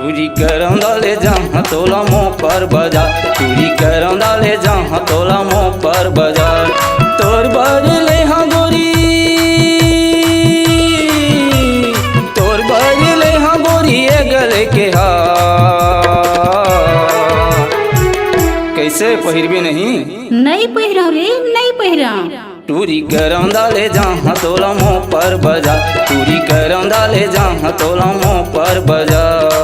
चूरी करौंदा ले जहाँ तोला मुँह पर बाजार, चूरी करौंदा ले जहाँ तोला मुँह पर बाजार। तोर बर ले हाँ गोरी, तोर बर ले हाँ गोरी ये गले के हार, कैसे पहिरबे नहीं? नहीं पहिरा रे नहीं पहिरा। चूरी करौंदा ले जहाँ तोला मुँह पर बाजार, चूरी करौंदा ले जहाँ तोला मुँह पर बाजार।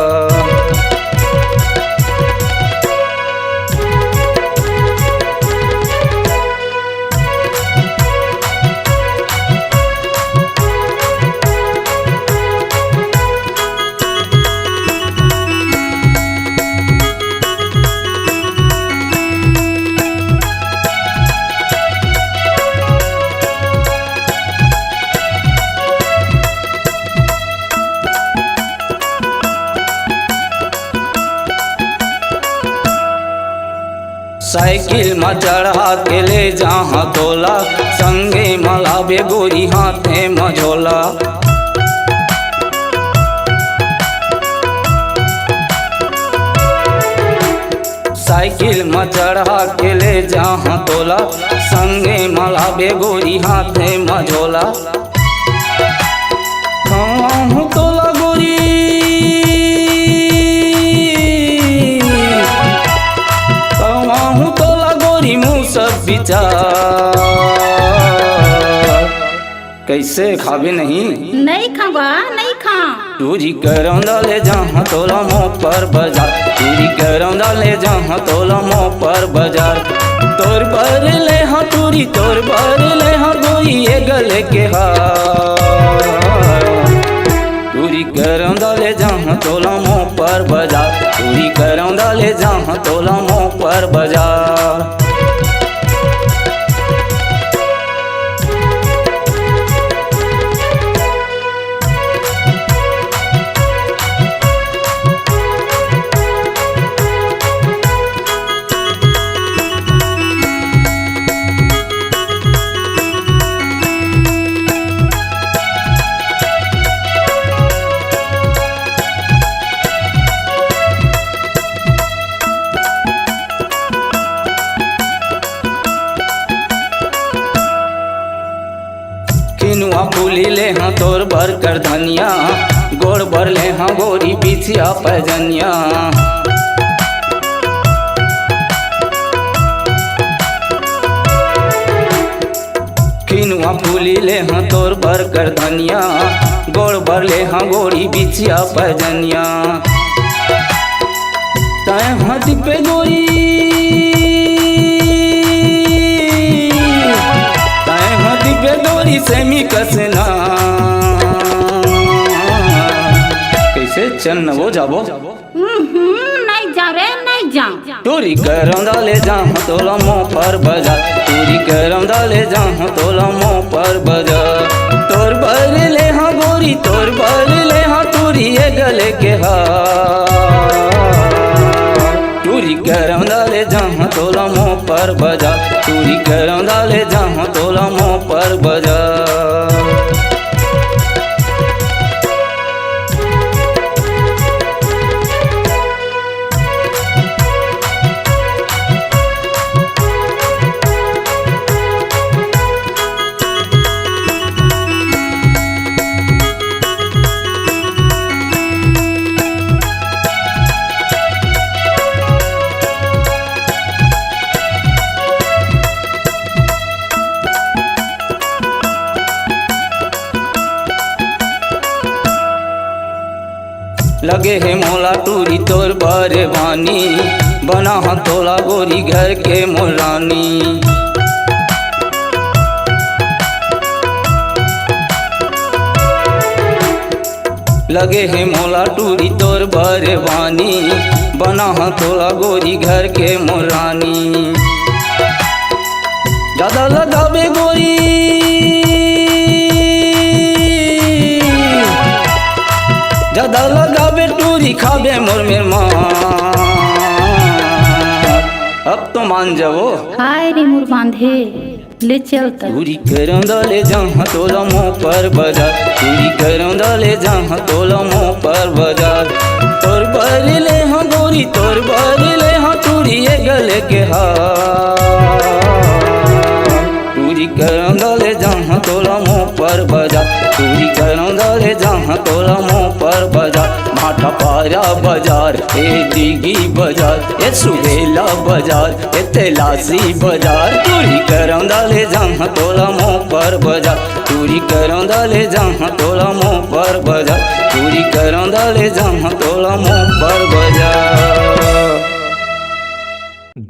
साइकिल में चढ़ा के ले जहाँ तोला, संगे मलाबे गोरी हाथे मझोला। साइकिल में चढ़ा के ले जहाँ तोला, संगे मलाबे गोरी हाथे मझोला। कहूँ तोला गोरी, कैसे खाबे नहीं? नहीं खाबा नहीं खा। चूरी करौंदा ले जहाँ तोला मुँह पर बाजार, चूरी करौंदा ले जहाँ तोला मुँह पर बाजार। तोर बर ले हाँ चूरी, तोर बर ले हाँ गोरी ये गले के हार। चूरी करौंदा ले जहाँ तोला मुँह पर बाजार, चूरी करौंदा ले जहाँ तोला मुँह पर बाजार। किनुआ फूली ले हाँ तोर बर कर धनिया, गोड़ बर ले हाँ गोरी बिछिया पैजनिया। किनुआ फूली ले हाँ तोर बर कर धनिया, गोड़ बर ले हाँ गोरी बिछिया पैजनिया। तय हाथ पे गोरी, सेमी कसना कैसे चल न वो जाबो? नहीं जा रे नहीं जा। चूरी करौंदा ले जहाँ तोला मुँह पर बाजार, चूरी करौंदा ले जहाँ तोला मुँह पर बाजार। तोर बर ले हाँ गोरी, तोर बर ले हाँ चूरी ये गले के हार। चूरी करौंदा ले जहाँ तोला मुँह पर बाजार, चूरी करौंदा ले जहाँ तोला मुँह पर बाजार। लगे है मोला टूरी तोर बारे बानी, बना हाँ तोला गोरी घर के मोरानी। लगे है मोला टूरी तोर बारे बानी, बना हाँ तोला गोरी घर के मोरानी। ज्यादा लगावे गोरी, ज्यादा लगावे टूरी खाबे मोर मेर माँ। अब तो मान जाओ। हाय रे मोर बांधे ले चलता। चूरी करौंदा ले जहाँ तोला मुँह पर बाजार, चूरी करौंदा ले जहाँ तोला मुँह पर बाजार। तोर बर टूरी तोर बर ले हाँ टूरी ये गले के हार टूरी करौंदा ले जहाँ तोला मुँह पर बजा टूरी करौंदा ले जहाँ तोला मुँह पर बजा माठा पारा बाजार ए दीगी बाजार ए सुहेला बाजार ए तेलासी बाजार टूरी करौंदा ले जहाँ तोला मुँह पर बजा टूरी करौंदा ले जहाँ तोला मुँह पर बजा टूरी करौंदा ले जहाँ तोला मुँह पर बजा।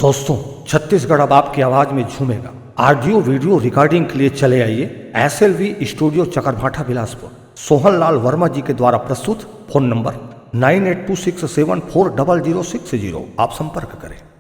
दोस्तों, छत्तीसगढ़ अब आपकी आवाज में झूमेगा। ऑडियो वीडियो रिकॉर्डिंग के लिए चले आइए SLV स्टूडियो चकरभाठा बिलासपुर। सोहन लाल वर्मा जी के द्वारा प्रस्तुत। Phone number 9826740060। आप संपर्क करें।